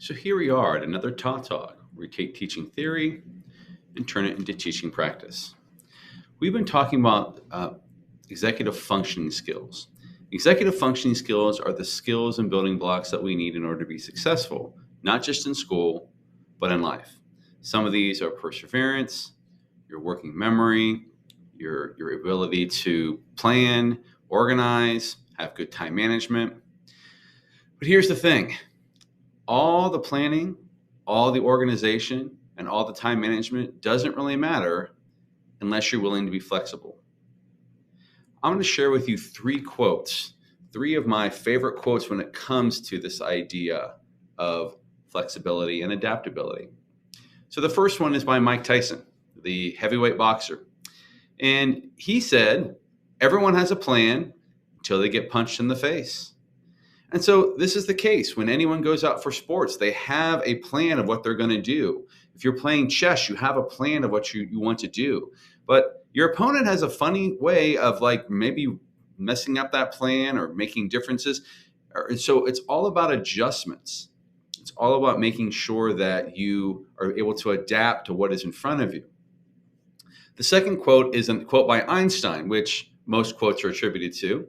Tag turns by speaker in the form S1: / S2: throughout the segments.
S1: So here we are at another Todd Talk, where we take teaching theory and turn it into teaching practice. We've been talking about executive functioning skills. Executive functioning skills are the skills and building blocks that we need in order to be successful, not just in school, but in life. Some of these are perseverance, your working memory, your ability to plan, organize, have good time management. But here's the thing. All the planning, all the organization, and all the time management doesn't really matter unless you're willing to be flexible. I'm going to share with you three quotes, three of my favorite quotes when it comes to this idea of flexibility and adaptability. So the first one is by Mike Tyson, the heavyweight boxer. And he said, everyone has a plan until they get punched in the face. And so this is the case when anyone goes out for sports, they have a plan of what they're going to do. If you're playing chess, you have a plan of what you want to do. But your opponent has a funny way of like maybe messing up that plan or making differences. So it's all about adjustments. It's all about making sure that you are able to adapt to what is in front of you. The second quote is a quote by Einstein, which most quotes are attributed to.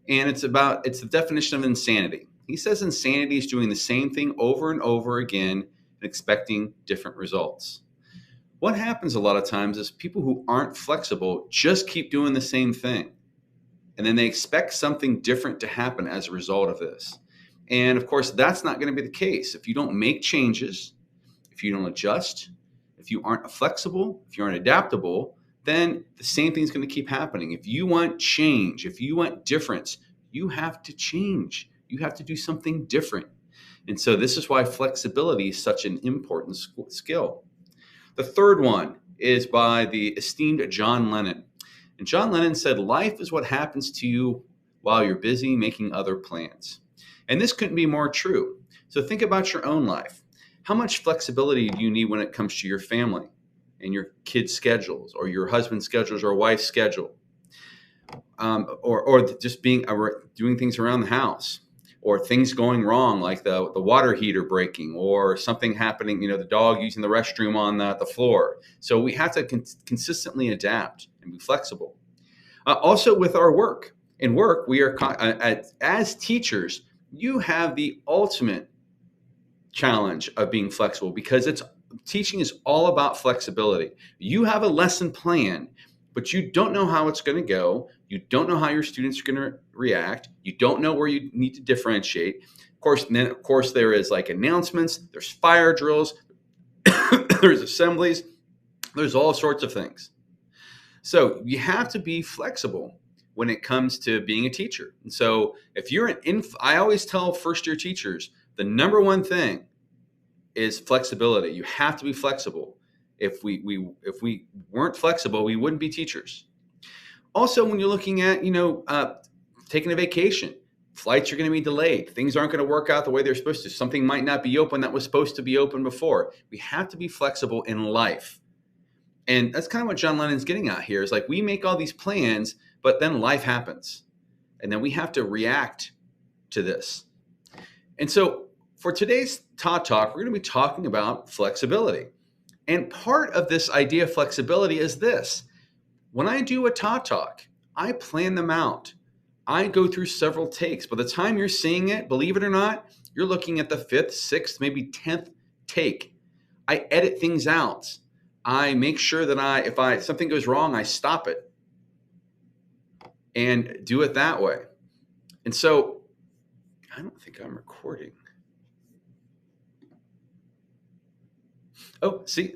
S1: And it's the definition of insanity. He says insanity is doing the same thing over and over again and expecting different results. What happens a lot of times is people who aren't flexible just keep doing the same thing. And then they expect something different to happen as a result of this. And of course, that's not going to be the case. If you don't make changes, if you don't adjust, if you aren't flexible, if you aren't adaptable, then the same thing's going to keep happening. If you want change, if you want difference, you have to change. You have to do something different. And so this is why flexibility is such an important skill. The third one is by the esteemed John Lennon. And John Lennon said, life is what happens to you while you're busy making other plans. And this couldn't be more true. So think about your own life. How much flexibility do you need when it comes to your family and your kids' schedules or your husband's schedules or wife's schedule? Or just doing things around the house, or things going wrong like the water heater breaking, or something happening, the dog using the restroom on the floor. So we have to consistently adapt and be flexible. Also with our work. In work, we are as teachers, you have the ultimate challenge of being flexible because teaching is all about flexibility. You have a lesson plan, but you don't know how it's going to go. You don't know how your students are going to react. You don't know where you need to differentiate. Of course, there is like announcements, there's fire drills, there's assemblies, there's all sorts of things. So you have to be flexible when it comes to being a teacher. And so if you're I always tell first-year teachers, the number one thing is flexibility. You have to be flexible. If we weren't flexible, we wouldn't be teachers. Also, when you're looking at, taking a vacation, flights are going to be delayed. Things aren't going to work out the way they're supposed to. Something might not be open that was supposed to be open before. We have to be flexible in life. And that's kind of what John Lennon's getting at here is like we make all these plans, but then life happens. And then we have to react to this. And so for today's Todd Talk, we're going to be talking about flexibility. And part of this idea of flexibility is this. When I do a Todd Talk, I plan them out. I go through several takes. By the time you're seeing it, believe it or not, you're looking at the 5th, 6th, maybe 10th take. I edit things out. I make sure that if something goes wrong, I stop it and do it that way. And so I don't think I'm recording. Oh, see,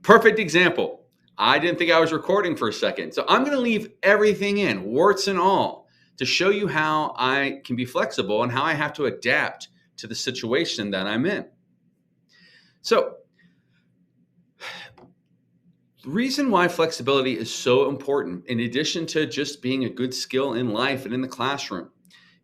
S1: perfect example. I didn't think I was recording for a second. So I'm going to leave everything in, warts and all, to show you how I can be flexible and how I have to adapt to the situation that I'm in. So the reason why flexibility is so important, in addition to just being a good skill in life and in the classroom,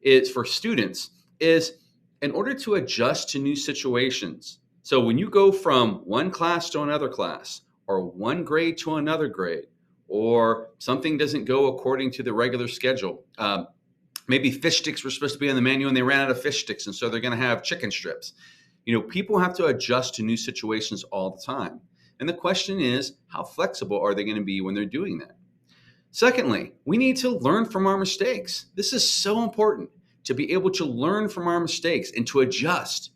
S1: is for students, is in order to adjust to new situations. So when you go from one class to another class, or one grade to another grade, or something doesn't go according to the regular schedule. Maybe fish sticks were supposed to be on the menu and they ran out of fish sticks, and so they're going to have chicken strips. People have to adjust to new situations all the time. And the question is, how flexible are they going to be when they're doing that? Secondly, we need to learn from our mistakes. This is so important, to be able to learn from our mistakes and to adjust.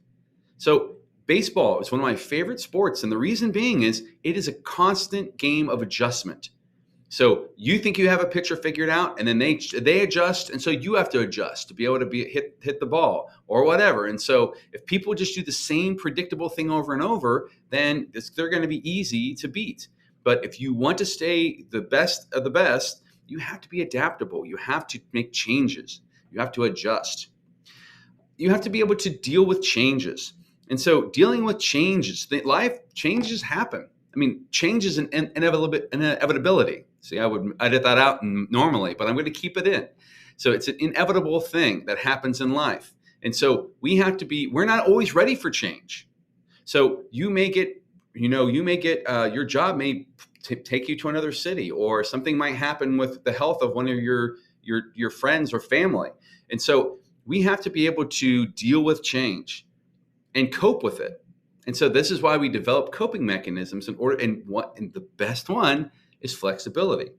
S1: So baseball is one of my favorite sports. And the reason being is it is a constant game of adjustment. So you think you have a pitcher figured out, and then they adjust, and so you have to adjust to be able to hit the ball or whatever. And so if people just do the same predictable thing over and over, then they're going to be easy to beat. But if you want to stay the best of the best, you have to be adaptable. You have to make changes. You have to adjust. You have to be able to deal with changes. And so dealing with changes, life changes happen. I mean, change is an inevitability. See, I would edit that out normally, but I'm going to keep it in. So it's an inevitable thing that happens in life. And so we're not always ready for change. So your job may take you to another city, or something might happen with the health of one of your friends or family. And so we have to be able to deal with change and cope with it. And so this is why we develop coping mechanisms and the best one is flexibility.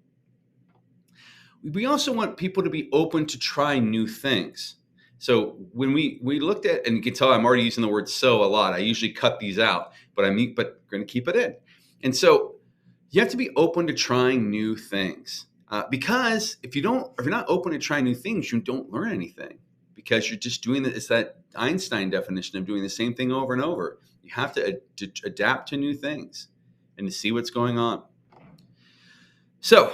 S1: We also want people to be open to try new things. So when we looked at, and you can tell I'm already using the word "so" a lot. I usually cut these out, but we're going to keep it in. And so you have to be open to trying new things, because if you're not open to trying new things, you don't learn anything, because you're just doing it's that Einstein definition of doing the same thing over and over. You have to adapt to new things and to see what's going on. So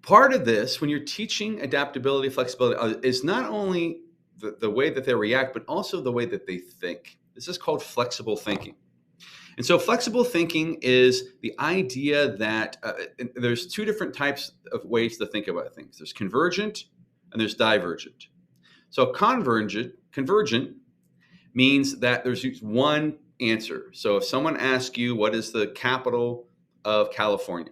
S1: part of this, when you're teaching adaptability, flexibility, is not only the way that they react, but also the way that they think. This is called flexible thinking. And so flexible thinking is the idea that there's two different types of ways to think about things. There's convergent and there's divergent. So convergent means that there's one answer. So if someone asks you, what is the capital of California?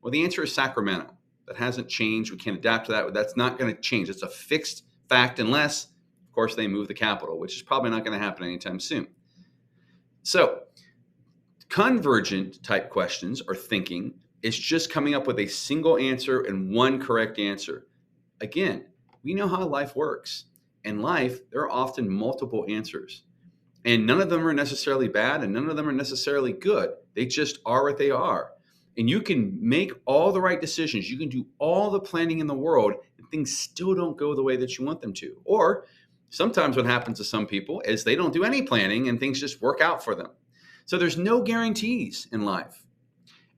S1: Well, the answer is Sacramento. That hasn't changed. We can't adapt to that. That's not going to change. It's a fixed fact unless, of course, they move the capital, which is probably not going to happen anytime soon. So convergent type questions or thinking is just coming up with a single answer and one correct answer. Again, we know how life works. In life, there are often multiple answers. And none of them are necessarily bad and none of them are necessarily good. They just are what they are. And you can make all the right decisions. You can do all the planning in the world and things still don't go the way that you want them to. Or sometimes what happens to some people is they don't do any planning and things just work out for them. So there's no guarantees in life.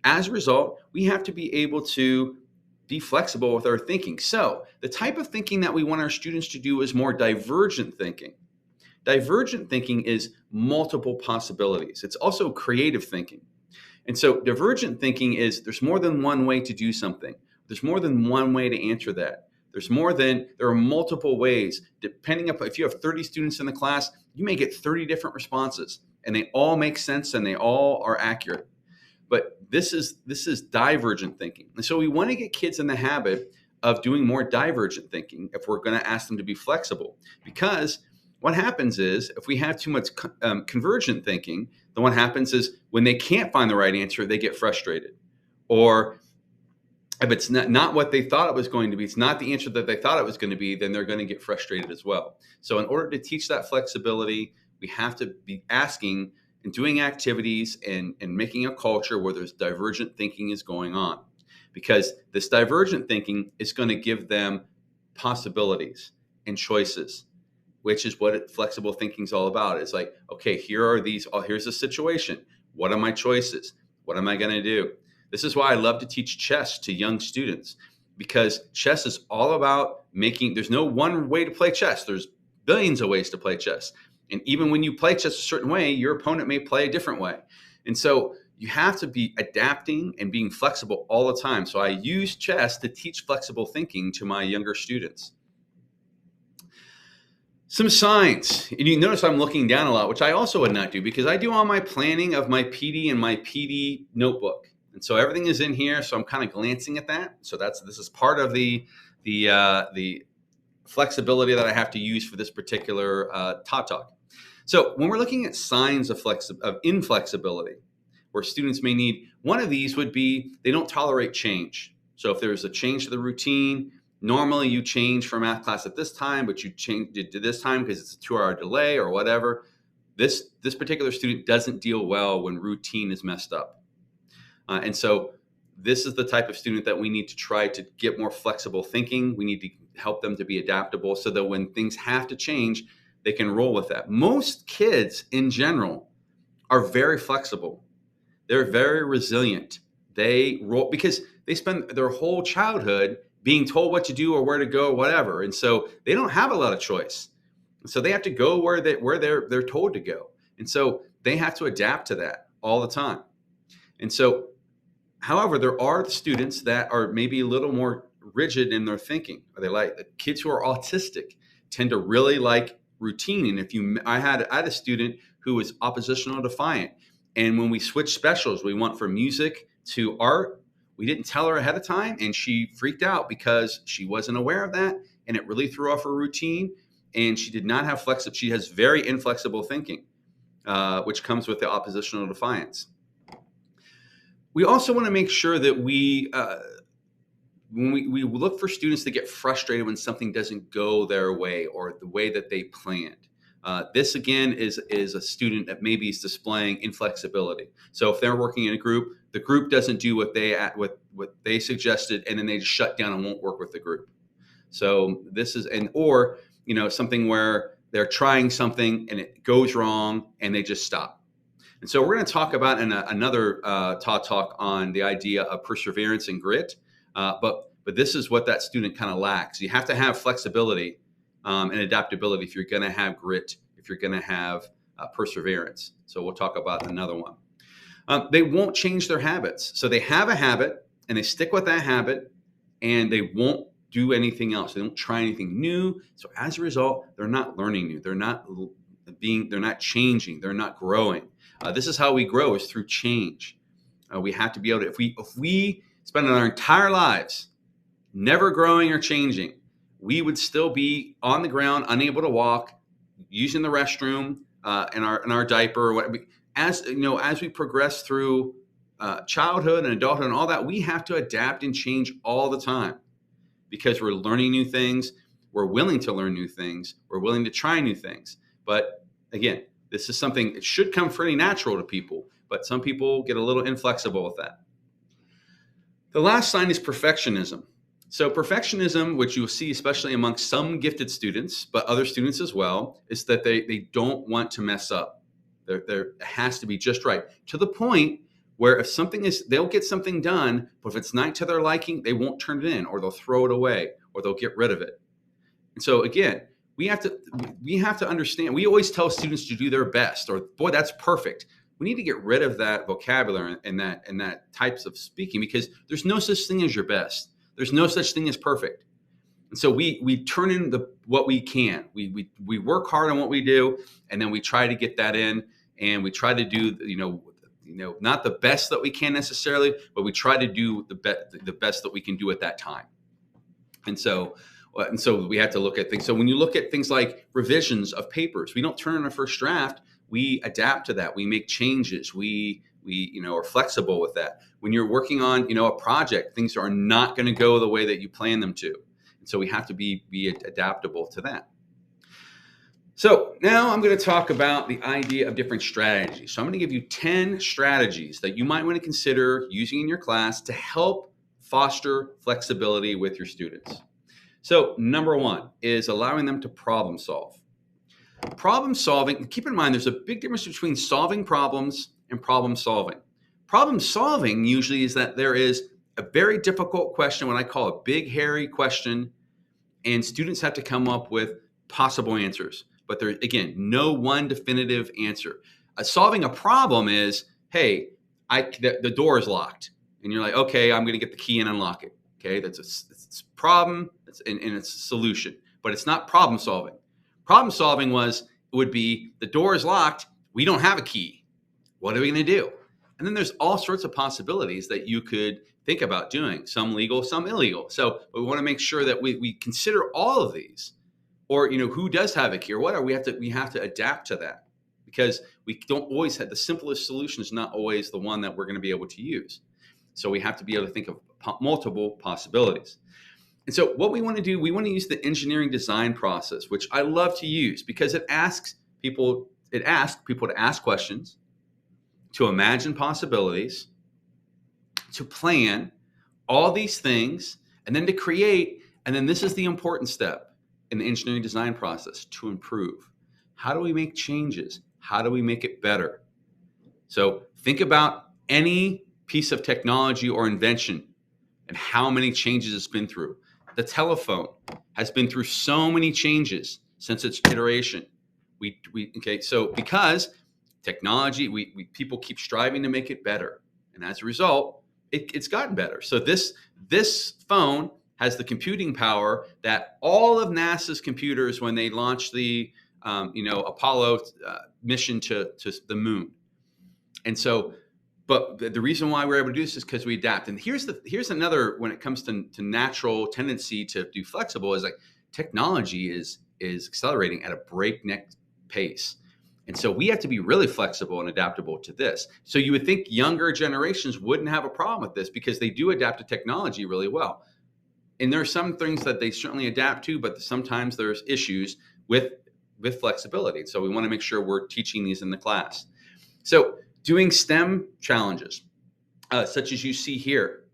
S1: As a result, we have to be able to be flexible with our thinking. So the type of thinking that we want our students to do is more divergent thinking. Divergent thinking is multiple possibilities. It's also creative thinking. And so divergent thinking is there's more than one way to do something. There's more than one way to answer that. There are multiple ways. Depending upon, if you have 30 students in the class, you may get 30 different responses and they all make sense and they all are accurate. But this is divergent thinking. And so we want to get kids in the habit of doing more divergent thinking if we're going to ask them to be flexible. Because what happens is if we have too much convergent thinking, then what happens is when they can't find the right answer, they get frustrated. Or if it's not what they thought it was going to be, it's not the answer that they thought it was going to be, then they're going to get frustrated as well. So in order to teach that flexibility, we have to be asking and doing activities and making a culture where there's divergent thinking is going on. Because this divergent thinking is going to give them possibilities and choices, which is what flexible thinking is all about. It's like, okay, here's the situation. What are my choices? What am I going to do? This is why I love to teach chess to young students, because chess is all about there's no one way to play chess. There's billions of ways to play chess. And even when you play chess a certain way, your opponent may play a different way. And so you have to be adapting and being flexible all the time. So I use chess to teach flexible thinking to my younger students. Some signs, and you notice I'm looking down a lot, which I also would not do because I do all my planning of my PD in my PD notebook. And so everything is in here. So I'm kind of glancing at that. So this is part of the flexibility that I have to use for this particular Todd Talk. So when we're looking at signs of inflexibility, where students may need, one of these would be they don't tolerate change. So if there's a change to the routine, normally you change for math class at this time, but you changed it to this time because it's a 2-hour delay or whatever. This particular student doesn't deal well when routine is messed up. And so this is the type of student that we need to try to get more flexible thinking. We need to help them to be adaptable so that when things have to change, they can roll with that. Most kids in general are very flexible. They're very resilient. They roll because they spend their whole childhood being told what to do or where to go or whatever. And so they don't have a lot of choice. So they have to go where they're told to go. And so they have to adapt to that all the time. And so, however, there are students that are maybe a little more rigid in their thinking. Or they like kids who are autistic tend to really like routine. And I had a student who was oppositional defiant. And when we switched specials, we went from music to art. We didn't tell her ahead of time, and she freaked out because she wasn't aware of that, and it really threw off her routine. And she did not have flexible. She has very inflexible thinking, which comes with the oppositional defiance. We also want to make sure that when we look for students that get frustrated when something doesn't go their way or the way that they planned. This again is a student that maybe is displaying inflexibility. So if they're working in a group, the group doesn't do what they suggested, and then they just shut down and won't work with the group. So this is or something where they're trying something and it goes wrong and they just stop. And so we're going to talk about in another Todd Talk on the idea of perseverance and grit. But this is what that student kind of lacks. You have to have flexibility and adaptability if you're going to have grit, if you're going to have perseverance. So we'll talk about another one. They won't change their habits. So they have a habit and they stick with that habit and they won't do anything else. They don't try anything new. So as a result, they're not learning new. They're not changing. They're not growing. This is how we grow, is through change. We have to be able to, if we spend our entire lives never growing or changing, we would still be on the ground, unable to walk, using the restroom in our diaper. As we progress through childhood and adulthood and all that, we have to adapt and change all the time because we're learning new things. We're willing to learn new things. We're willing to try new things. But again, this is something that should come pretty natural to people, but some people get a little inflexible with that. The last sign is perfectionism. So perfectionism, which you'll see especially amongst some gifted students, but other students as well, is that they don't want to mess up. There has to be just right, to the point where if something is, they'll get something done, but if it's not to their liking, they won't turn it in, or they'll throw it away, or they'll get rid of it. And so again, we have to understand. We always tell students to do their best, or boy, that's perfect. We need to get rid of that vocabulary and that types of speaking, because there's no such thing as your best. There's no such thing as perfect. And so we turn in what we can. We work hard on what we do, and then we try to get that in, and we try to do not the best that we can necessarily, but we try to do the best that we can do at that time. And so we have to look at things. So when you look at things like revisions of papers, we don't turn in a first draft. We adapt to that. We make changes. We are flexible with that. When you're working on, a project, things are not going to go the way that you plan them to. And so we have to be adaptable to that. So now I'm going to talk about the idea of different strategies. So I'm going to give you 10 strategies that you might want to consider using in your class to help foster flexibility with your students. So number one is allowing them to problem solve. Problem solving, keep in mind, there's a big difference between solving problems and problem solving. Problem solving usually is that there is a very difficult question, what I call a big, hairy question, and students have to come up with possible answers. But there's, again, no one definitive answer. Solving a problem is, hey, the door is locked. And you're like, okay, I'm going to get the key and unlock it. Okay, that's a problem and it's a solution. But it's not problem solving. Problem solving would be the door is locked. We don't have a key. What are we going to do? And then there's all sorts of possibilities that you could think about doing, some legal, some illegal. So we want to make sure that we consider all of these, or who does have a key or whatever. We have to adapt to that. because we don't always have the simplest solution is not always the one that we're going to be able to use. So we have to be able to think of multiple possibilities. And so what we want to do, we want to use the engineering design process, which I love to use because it asks people to ask questions, to imagine possibilities, to plan all these things, and then to create. And then this is the important step in the engineering design process, to improve. How do we make changes? How do we make it better? So think about any piece of technology or invention and how many changes it's been through. The telephone has been through so many changes since its iteration. So because technology, people keep striving to make it better, and as a result, it's gotten better. So this phone has the computing power that all of NASA's computers when they launched the Apollo mission to the moon. And so, but the reason why we're able to do this is because we adapt. And here's another, when it comes to natural tendency to do flexible, is like technology is accelerating at a breakneck pace. And so we have to be really flexible and adaptable to this. So you would think younger generations wouldn't have a problem with this because they do adapt to technology really well. And there are some things that they certainly adapt to, but sometimes there's issues with flexibility. So we want to make sure we're teaching these in the class. So doing STEM challenges, such as you see here.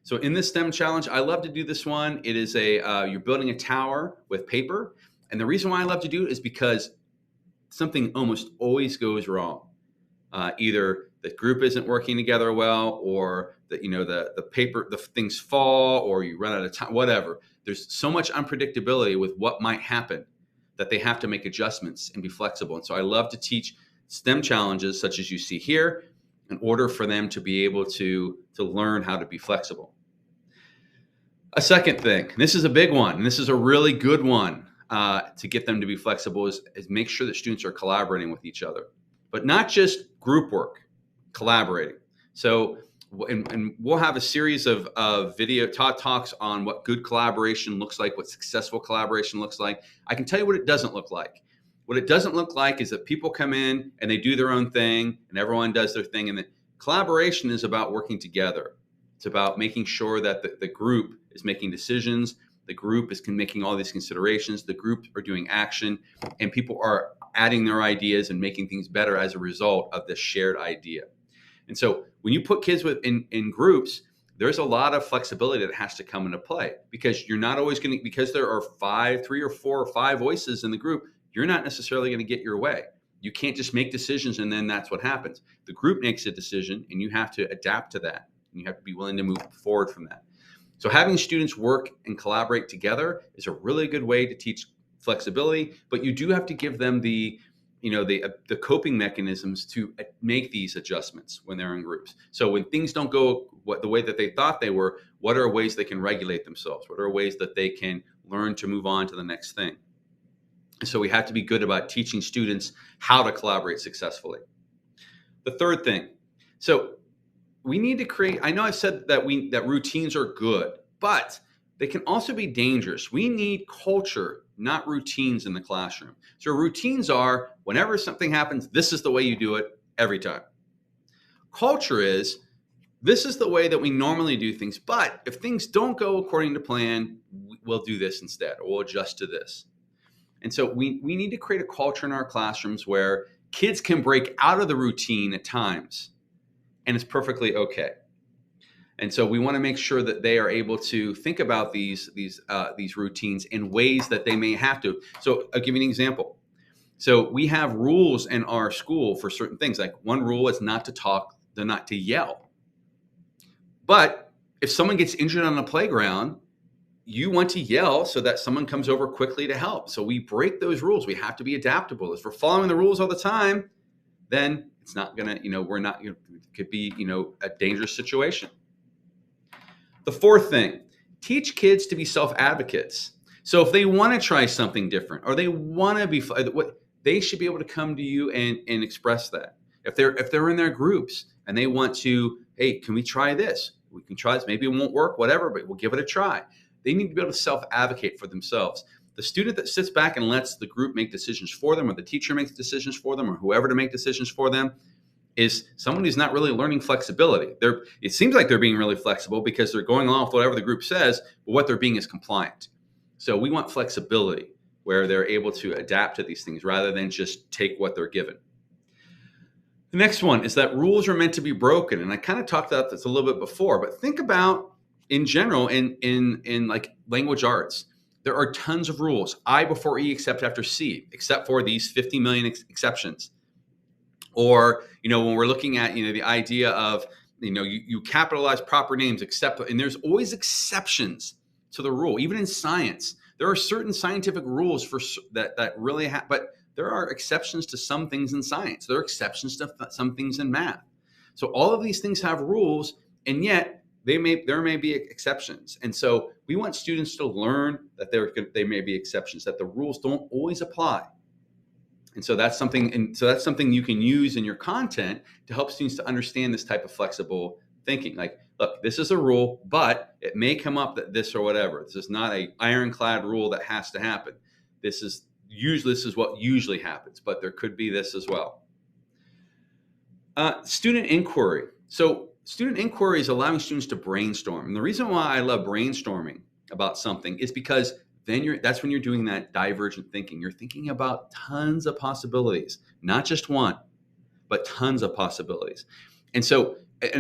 S1: So in this STEM challenge, I love to do this one. It is you're building a tower with paper. And the reason why I love to do it is because something almost always goes wrong. Either the group isn't working together well, or the things fall, or you run out of time, whatever. There's so much unpredictability with what might happen that they have to make adjustments and be flexible. And so I love to teach STEM challenges such as you see here in order for them to be able to learn how to be flexible. A second thing, and this is a big one, and this is a really good one to get them to be flexible, is make sure that students are collaborating with each other, but not just group work, collaborating. So, and we'll have a series of video Todd Talks on what good collaboration looks like, what successful collaboration looks like. I can tell you what it doesn't look like. What it doesn't look like is that people come in and they do their own thing and everyone does their thing. And the collaboration is about working together. It's about making sure that the group is making decisions. The group is making all these considerations. The group are doing action, and people are adding their ideas and making things better as a result of this shared idea. And so when you put kids in groups, there's a lot of flexibility that has to come into play, because you're not always going to, because there are 3 or 4 or 5 voices in the group, you're not necessarily going to get your way. You can't just make decisions and then that's what happens. The group makes a decision and you have to adapt to that. And you have to be willing to move forward from that. So having students work and collaborate together is a really good way to teach flexibility, but you do have to give them the coping mechanisms to make these adjustments when they're in groups. So when things don't go the way that they thought they were, what are ways they can regulate themselves? What are ways that they can learn to move on to the next thing? So we have to be good about teaching students how to collaborate successfully. The third thing, so we need to create, I know I've said that routines are good, but they can also be dangerous. We need culture, not routines in the classroom. So routines are, whenever something happens, this is the way you do it every time. Culture is, this is the way that we normally do things, but if things don't go according to plan, we'll do this instead, or we'll adjust to this. And so we need to create a culture in our classrooms where kids can break out of the routine at times, and it's perfectly okay. And so we want to make sure that they are able to think about these routines in ways that they may have to. So I'll give you an example. So we have rules in our school for certain things. Like one rule is not to talk, not to yell. But if someone gets injured on the playground, you want to yell so that someone comes over quickly to help. So we break those rules. We have to be adaptable. If we're following the rules all the time, then it's not going to, it could be, a dangerous situation. The fourth thing, teach kids to be self-advocates. So if they want to try something different, or they want to be, they should be able to come to you and express that. If they're in their groups and they want to, hey, can we try this? We can try this. Maybe it won't work, whatever, but we'll give it a try. They need to be able to self-advocate for themselves. The student that sits back and lets the group make decisions for them, or the teacher makes decisions for them, or whoever to make decisions for them, is someone who's not really learning flexibility. It seems like they're being really flexible because they're going along with whatever the group says, but what they're being is compliant. So we want flexibility where they're able to adapt to these things rather than just take what they're given. The next one is that rules are meant to be broken. And I kind of talked about this a little bit before, but think about in general in like language arts, there are tons of rules. I before E except after C, except for these 50 million exceptions. Or, when we're looking at, the idea of, you capitalize proper names, and there's always exceptions to the rule. Even in science, there are certain scientific rules for that really but there are exceptions to some things in science. There are exceptions to some things in math. So all of these things have rules, and yet there may be exceptions. And so we want students to learn that there may be exceptions, that the rules don't always apply. And so that's something you can use in your content to help students to understand this type of flexible thinking. Like, look, this is a rule, but it may come up that this or whatever. This is not an ironclad rule that has to happen. This is what usually happens, but there could be this as well. Student inquiry. So student inquiry is allowing students to brainstorm. And the reason why I love brainstorming about something is because that's when you're doing that divergent thinking. You're thinking about tons of possibilities, not just one, but tons of possibilities. And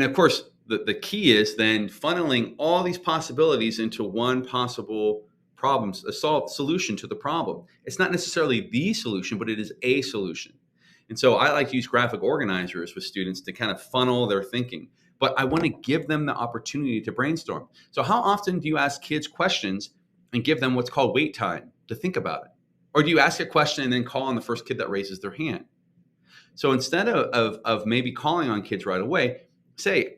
S1: of course, the key is then funneling all these possibilities into one possible solution to the problem. It's not necessarily the solution, but it is a solution. And so I like to use graphic organizers with students to kind of funnel their thinking. But I want to give them the opportunity to brainstorm. So how often do you ask kids questions and give them what's called wait time to think about it? Or do you ask a question and then call on the first kid that raises their hand? So instead of maybe calling on kids right away, say,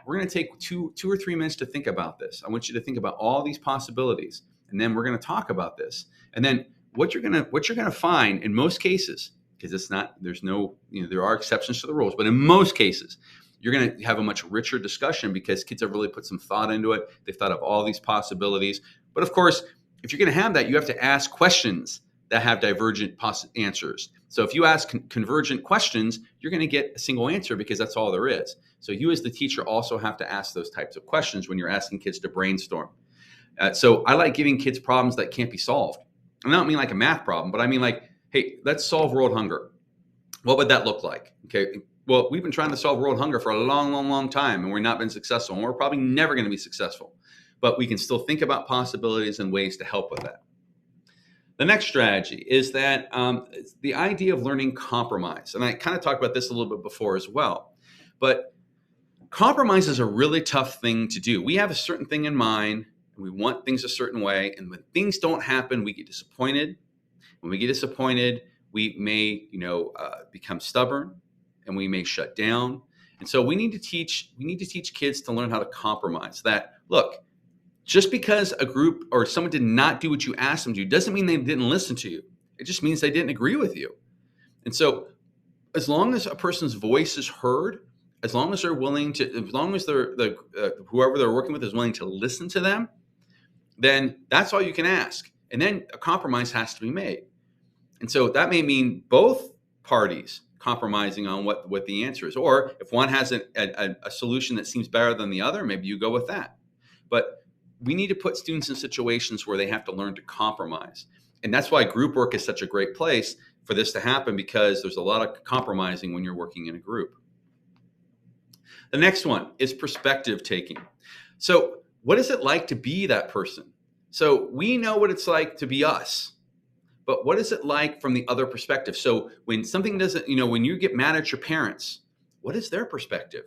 S1: we're going to take two or 3 minutes to think about this. I want you to think about all these possibilities, and then we're going to talk about this. And then what you're going to find in most cases, because there are exceptions to the rules, but in most cases, you're going to have a much richer discussion because kids have really put some thought into it. They've thought of all these possibilities. But of course, if you're going to have that, you have to ask questions that have divergent answers. So if you ask convergent questions, you're going to get a single answer because that's all there is. So you as the teacher also have to ask those types of questions when you're asking kids to brainstorm. So I like giving kids problems that can't be solved. I don't mean like a math problem, but I mean like, hey, let's solve world hunger. What would that look like? Okay. Well, we've been trying to solve world hunger for a long, long, long time, and we've not been successful, and we're probably never going to be successful. But we can still think about possibilities and ways to help with that. The next strategy is that the idea of learning compromise. And I kind of talked about this a little bit before as well. But compromise is a really tough thing to do. We have a certain thing in mind, and we want things a certain way. And when things don't happen, we get disappointed. When we get disappointed, we may become stubborn, and we may shut down. And so we need to teach kids to learn how to compromise. That, look, just because a group or someone did not do what you asked them to doesn't mean they didn't listen to you. It just means they didn't agree with you. And so as long as a person's voice is heard, as long as they're willing to, as long as whoever they're working with is willing to listen to them, then that's all you can ask. And then a compromise has to be made. And so that may mean both parties compromising on what the answer is. Or if one has a solution that seems better than the other, maybe you go with that. But we need to put students in situations where they have to learn to compromise. And that's why group work is such a great place for this to happen, because there's a lot of compromising when you're working in a group. The next one is perspective taking. So what is it like to be that person? So we know what it's like to be us, but what is it like from the other perspective? So when something doesn't, when you get mad at your parents, what is their perspective?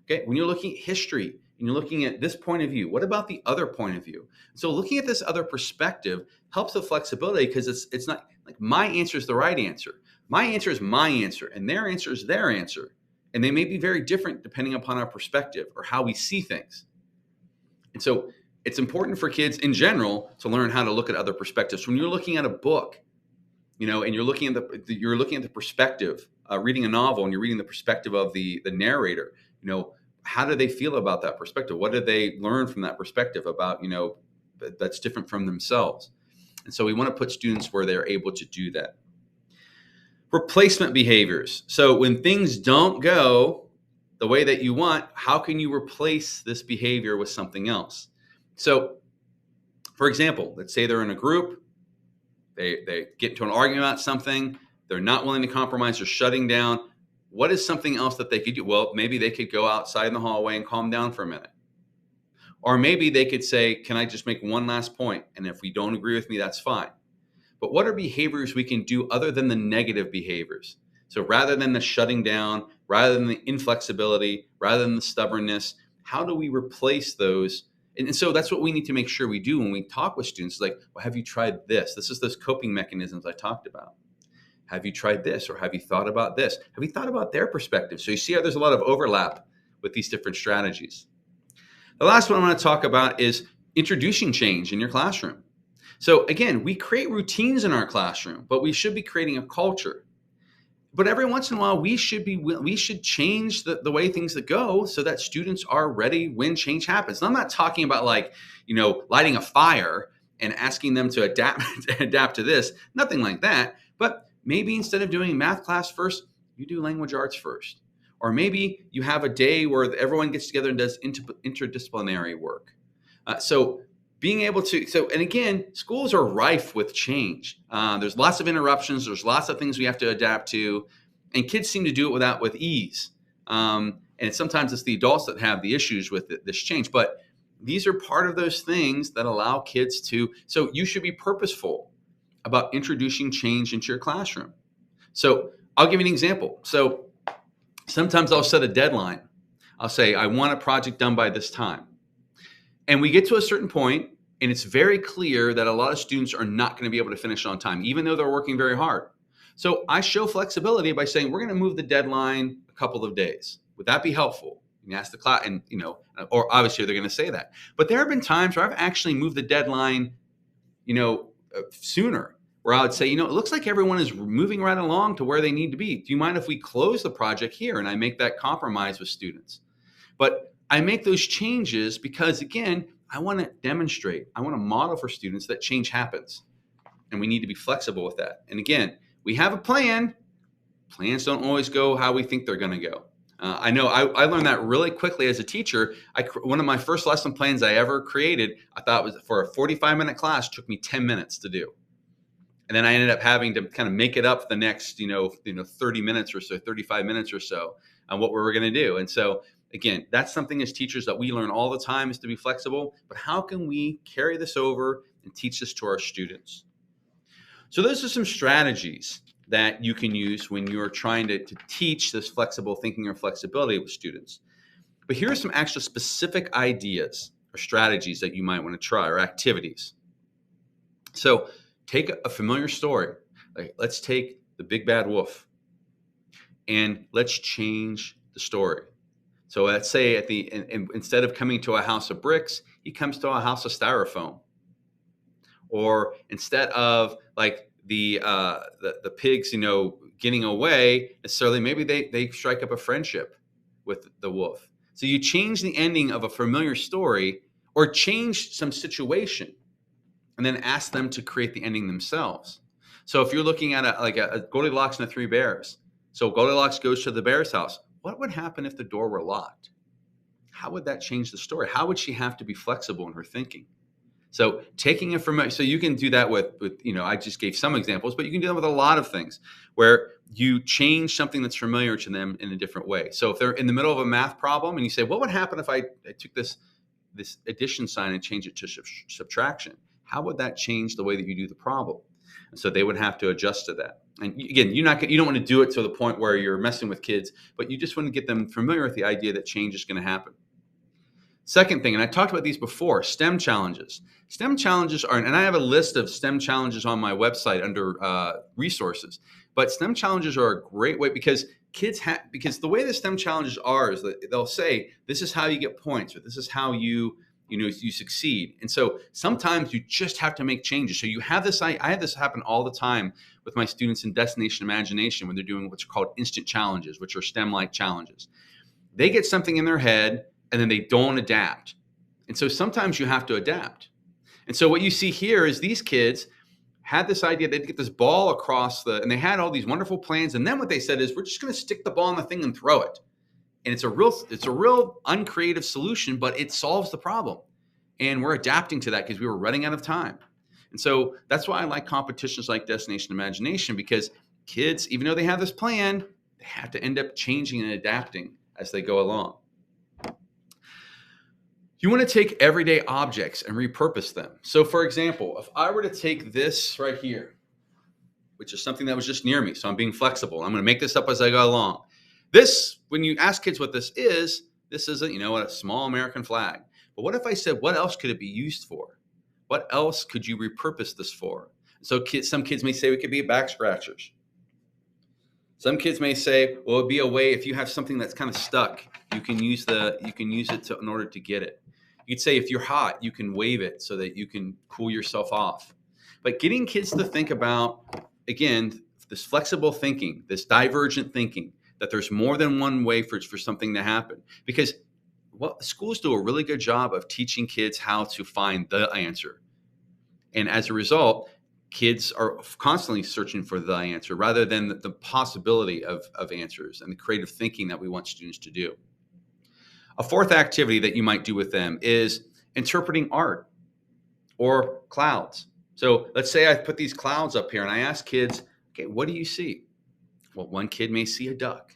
S1: Okay, when you're looking at history and you're looking at this point of view, what about the other point of view? So looking at this other perspective helps with flexibility, because it's not like my answer is the right answer. My answer is my answer, and their answer is their answer. And they may be very different depending upon our perspective or how we see things. And so it's important for kids in general to learn how to look at other perspectives. When you're looking at a book, and you're looking at the perspective, reading a novel, and you're reading the perspective of the narrator, how do they feel about that perspective? What did they learn from that perspective about, that's different from themselves? And so we want to put students where they're able to do that. Replacement behaviors. So when things don't go the way that you want, how can you replace this behavior with something else? So, for example, let's say they're in a group, they get into an argument about something, they're not willing to compromise, they're shutting down. What is something else that they could do? Well, maybe they could go outside in the hallway and calm down for a minute. Or maybe they could say, can I just make one last point? And if we don't agree with me, that's fine. But what are behaviors we can do other than the negative behaviors? So rather than the shutting down, rather than the inflexibility, rather than the stubbornness, how do we replace those? And so that's what we need to make sure we do when we talk with students. Like, well, have you tried this? This is those coping mechanisms I talked about. Have you tried this? Or have you thought about this? Have you thought about their perspective? So you see how there's a lot of overlap with these different strategies. The last one I want to talk about is introducing change in your classroom. So again, we create routines in our classroom, but we should be creating a culture. But every once in a while, we should change the way things that go so that students are ready when change happens. And I'm not talking about lighting a fire and asking them to adapt to this, nothing like that. But maybe instead of doing math class first, you do language arts first. Or maybe you have a day where everyone gets together and does interdisciplinary work. Being able to, and again, schools are rife with change. There's lots of interruptions. There's lots of things we have to adapt to. And kids seem to do it with ease. And sometimes it's the adults that have the issues with this change. But these are part of those things that allow kids to, so you should be purposeful about introducing change into your classroom. So I'll give you an example. So sometimes I'll set a deadline. I'll say, I want a project done by this time. And we get to a certain point, and it's very clear that a lot of students are not going to be able to finish on time, even though they're working very hard. So I show flexibility by saying, we're going to move the deadline a couple of days. Would that be helpful? You ask the class, and or obviously they're going to say that. But there have been times where I've actually moved the deadline, sooner, where I would say, it looks like everyone is moving right along to where they need to be. Do you mind if we close the project here? And I make that compromise with students. But I make those changes because, again, I want to demonstrate, I want to model for students that change happens. And we need to be flexible with that. And again, we have a plan. Plans don't always go how we think they're going to go. I know I learned that really quickly as a teacher. One of my first lesson plans I ever created, I thought was for a 45-minute class, took me 10 minutes to do. And then I ended up having to kind of make it up the next, 30 minutes or so, 35 minutes or so on what we were going to do. And so, again, that's something as teachers that we learn all the time is to be flexible. But how can we carry this over and teach this to our students? So those are some strategies that you can use when you're trying to teach this flexible thinking or flexibility with students. But here are some actual specific ideas or strategies that you might want to try, or activities. So take a familiar story. Like, let's take the big bad wolf and let's change the story. So let's say instead of coming to a house of bricks, he comes to a house of styrofoam. Or instead of like the pigs, getting away, necessarily maybe they strike up a friendship with the wolf. So you change the ending of a familiar story, or change some situation, and then ask them to create the ending themselves. So if you're looking at a Goldilocks and the Three Bears, so Goldilocks goes to the bear's house. What would happen if the door were locked? How would that change the story? How would she have to be flexible in her thinking? So taking it from, so you can do that with, I just gave some examples, but you can do that with a lot of things where you change something that's familiar to them in a different way. So if they're in the middle of a math problem and you say, what would happen if I took this addition sign and change it to subtraction? How would that change the way that you do the problem? And so they would have to adjust to that. And again, you don't want to do it to the point where you're messing with kids, but you just want to get them familiar with the idea that change is going to happen. Second thing, and I talked about these before, STEM challenges. STEM challenges are, and I have a list of STEM challenges on my website under resources, but STEM challenges are a great way because because the way the STEM challenges are is that they'll say, this is how you get points, or this is how you succeed. And so sometimes you just have to make changes. So you have this, I have this happen all the time with my students in Destination Imagination when they're doing what's called instant challenges, which are STEM-like challenges. They get something in their head and then they don't adapt. And so sometimes you have to adapt. And so what you see here is these kids, had this idea they'd get this ball across and they had all these wonderful plans. And then what they said is, we're just going to stick the ball in the thing and throw it. And it's a real uncreative solution, but it solves the problem. And we're adapting to that because we were running out of time. And so that's why I like competitions like Destination Imagination, because kids, even though they have this plan, they have to end up changing and adapting as they go along. You want to take everyday objects and repurpose them. So for example, if I were to take this right here, which is something that was just near me, so I'm being flexible. I'm going to make this up as I go along. This, when you ask kids what this is a small American flag. But what if I said, what else could it be used for? What else could you repurpose this for? So some kids may say it could be back scratchers. Some kids may say, well, it'd be a way if you have something that's kind of stuck, you can use it in order to get it. You'd say if you're hot, you can wave it so that you can cool yourself off. But getting kids to think about, again, this flexible thinking, this divergent thinking, that there's more than one way for something to happen. Because schools do a really good job of teaching kids how to find the answer. And as a result, kids are constantly searching for the answer rather than the possibility of answers and the creative thinking that we want students to do. A fourth activity that you might do with them is interpreting art or clouds. So let's say I put these clouds up here and I ask kids, okay, what do you see? Well, one kid may see a duck.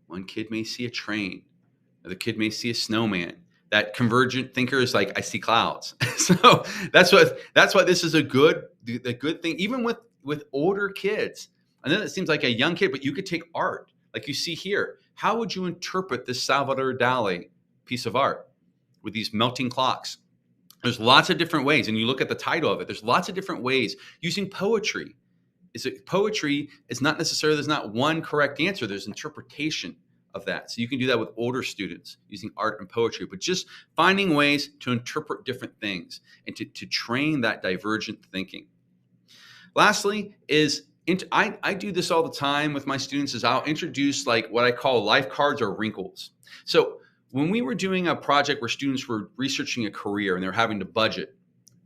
S1: One kid may see a train. Another kid may see a snowman. That convergent thinker is like, I see clouds. So that's why this is a good thing, even with older kids. I know it seems like a young kid, but you could take art like you see here. How would you interpret this Salvador Dali piece of art with these melting clocks? There's lots of different ways. And you look at the title of it, there's lots of different ways. Using poetry. Poetry is not necessarily, there's not one correct answer. There's interpretation of that. So you can do that with older students using art and poetry, but just finding ways to interpret different things and to train that divergent thinking. Lastly is, I do this all the time with my students, is I'll introduce like what I call life cards or wrinkles. So when we were doing a project where students were researching a career and they're having to budget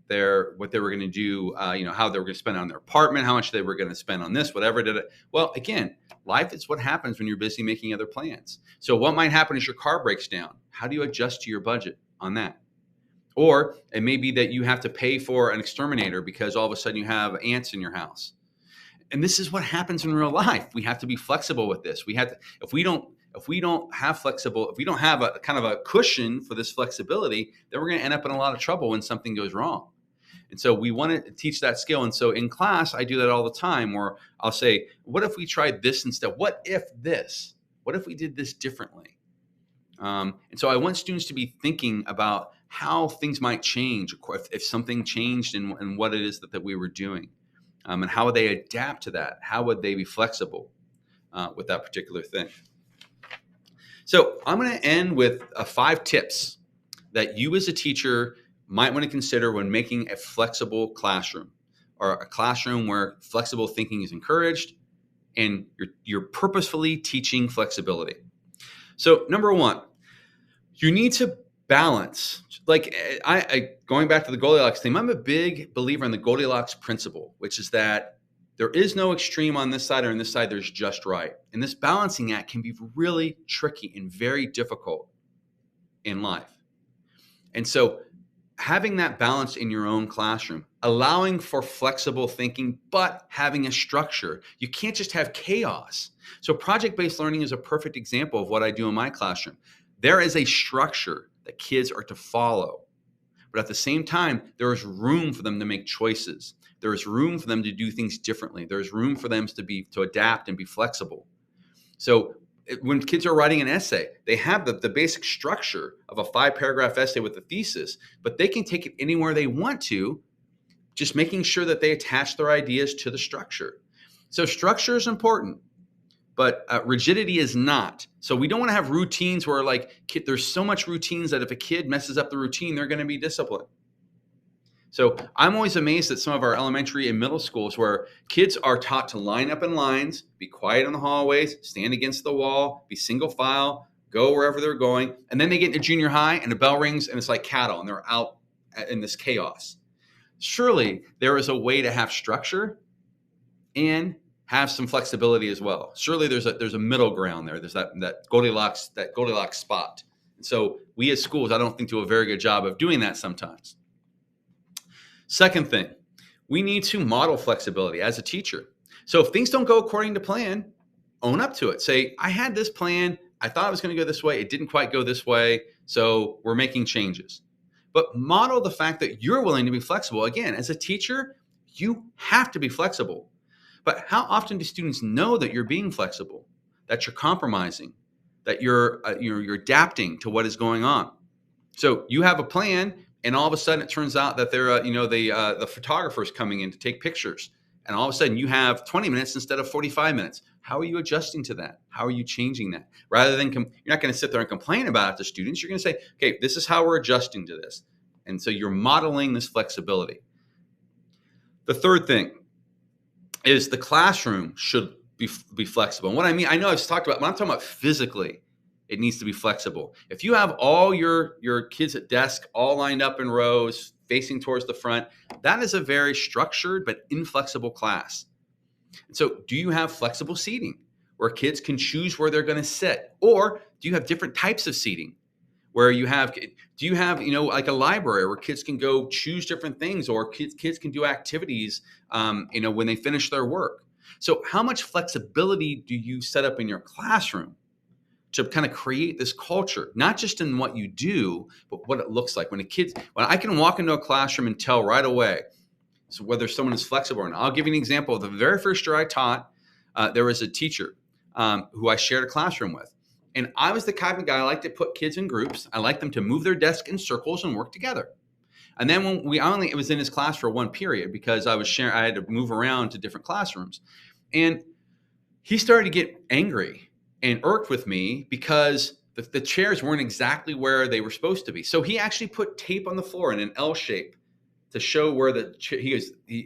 S1: what they were going to do, how they were going to spend on their apartment, how much they were going to spend on this, whatever. Well, again, life is what happens when you're busy making other plans. So what might happen is your car breaks down. How do you adjust to your budget on that? Or it may be that you have to pay for an exterminator because all of a sudden you have ants in your house. And this is what happens in real life. We have to be flexible with this. If we don't have a kind of a cushion for this flexibility, then we're going to end up in a lot of trouble when something goes wrong. And so we want to teach that skill. And so in class, I do that all the time where I'll say, what if we tried this instead? What if this? What if we did this differently? And so I want students to be thinking about how things might change if something changed in what it is that we were doing. And how would they adapt to that? How would they be flexible with that particular thing? So I'm going to end with 5 tips that you as a teacher might want to consider when making a flexible classroom, or a classroom where flexible thinking is encouraged and you're purposefully teaching flexibility. So number 1, you need to balance. Like going back to the Goldilocks theme, I'm a big believer in the Goldilocks principle, which is that there is no extreme on this side or on this side, there's just right. And this balancing act can be really tricky and very difficult in life. And so having that balance in your own classroom, allowing for flexible thinking, but having a structure. You can't just have chaos. So project-based learning is a perfect example of what I do in my classroom. There is a structure that kids are to follow. But at the same time, there is room for them to make choices. There is room for them to do things differently. There's room for them to adapt and be flexible. So when kids are writing an essay, they have the basic structure of a 5-paragraph essay with a thesis, but they can take it anywhere they want to, just making sure that they attach their ideas to the structure. So structure is important, but rigidity is not. So we don't want to have routines where there's so much routines that if a kid messes up the routine, they're going to be disciplined. So I'm always amazed at some of our elementary and middle schools where kids are taught to line up in lines, be quiet in the hallways, stand against the wall, be single file, go wherever they're going. And then they get into junior high and the bell rings and it's like cattle and they're out in this chaos. surely there is a way to have structure and have some flexibility as well. Surely there's a middle ground there. There's that Goldilocks spot. And so we as schools, I don't think, do a very good job of doing that sometimes. Second thing, we need to model flexibility as a teacher. So if things don't go according to plan, own up to it. Say, I had this plan. I thought it was going to go this way. It didn't quite go this way. So we're making changes. But model the fact that you're willing to be flexible. Again, as a teacher, you have to be flexible. But how often do students know that you're being flexible, that you're compromising, that you're adapting to what is going on? So you have a plan, and all of a sudden it turns out that the photographer's coming in to take pictures, and all of a sudden you have 20 minutes instead of 45 minutes. How are you adjusting to that? How are you changing that? Rather than you're not going to sit there and complain about it to students. You're going to say, okay, this is how we're adjusting to this. And so you're modeling this flexibility. The third thing is the classroom should be flexible. And what I mean, I know I've talked about, when I'm talking about physically, it needs to be flexible. If you have all your kids at desk all lined up in rows facing towards the front, that is a very structured but inflexible class. And so do you have flexible seating where kids can choose where they're going to sit? Or do you have different types of seating where do you have, like a library where kids can go choose different things, or kids can do activities, when they finish their work? So how much flexibility do you set up in your classroom to kind of create this culture, not just in what you do, but what it looks like when I can walk into a classroom and tell right away whether someone is flexible or not. I'll give you an example. The very first year I taught, there was a teacher who I shared a classroom with. And I was the kind of guy, I like to put kids in groups. I like them to move their desk in circles and work together. And then when it was in his class for one period because I had to move around to different classrooms. And he started to get angry and irked with me because the chairs weren't exactly where they were supposed to be. So he actually put tape on the floor in an L shape to show where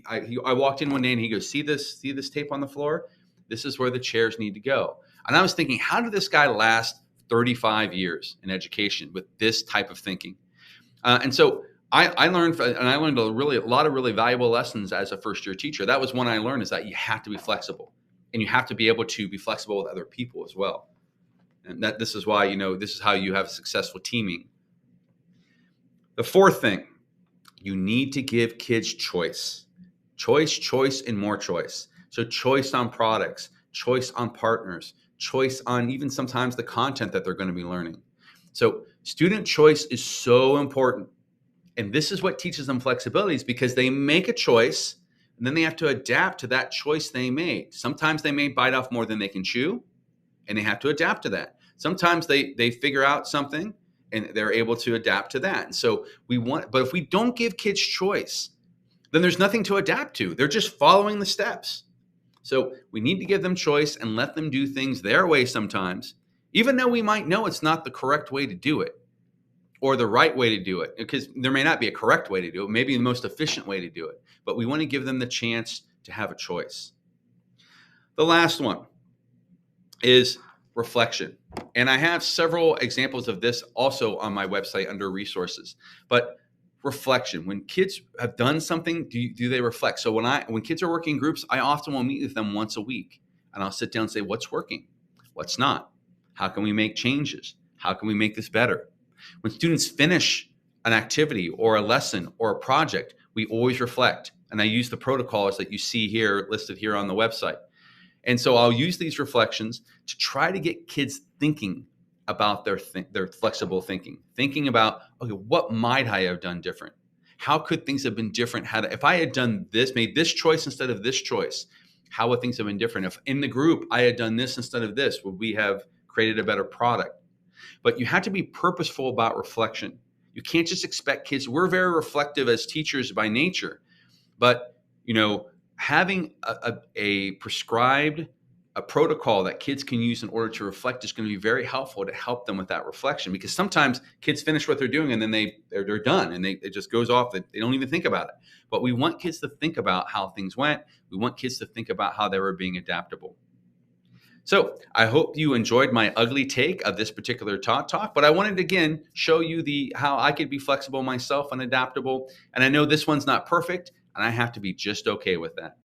S1: I walked in one day and he goes, see this tape on the floor? This is where the chairs need to go. And I was thinking, how did this guy last 35 years in education with this type of thinking? And so I learned a lot of really valuable lessons as a first year teacher. That was one I learned, is that you have to be flexible, and you have to be able to be flexible with other people as well. And this is why, this is how you have successful teaming. The fourth thing, you need to give kids choice, and more choice. So choice on products, choice on partners, choice on even sometimes the content that they're going to be learning. So student choice is so important. And this is what teaches them flexibility, is because they make a choice and then they have to adapt to that choice they made. Sometimes they may bite off more than they can chew, and they have to adapt to that. Sometimes they figure out something and they're able to adapt to that. And so but if we don't give kids choice, then there's nothing to adapt to. They're just following the steps. So we need to give them choice and let them do things their way sometimes, even though we might know it's not the correct way to do it or the right way to do it, because there may not be a correct way to do it, maybe the most efficient way to do it, but we want to give them the chance to have a choice. The last one is reflection. And I have several examples of this also on my website under resources. But reflection, when kids have done something, do they reflect? So when kids are working in groups, I often will meet with them once a week, and I'll sit down and say, what's working? What's not? How can we make changes? How can we make this better? When students finish an activity or a lesson or a project, we always reflect. And I use the protocols that you see here listed here on the website. And so I'll use these reflections to try to get kids thinking about their flexible thinking about, okay, what might I have done different? How could things have been different? If I had done this, made this choice instead of this choice, how would things have been different? If in the group I had done this instead of this, would we have created a better product? But you have to be purposeful about reflection. You can't just expect kids. We're very reflective as teachers by nature, but having a prescribed protocol that kids can use in order to reflect is going to be very helpful to help them with that reflection, because sometimes kids finish what they're doing and then they're done and it just goes off. They don't even think about it. But we want kids to think about how things went. We want kids to think about how they were being adaptable. So I hope you enjoyed my ugly take of this particular Todd Talk, but I wanted to again show you how I could be flexible myself and adaptable. And I know this one's not perfect, and I have to be just okay with that.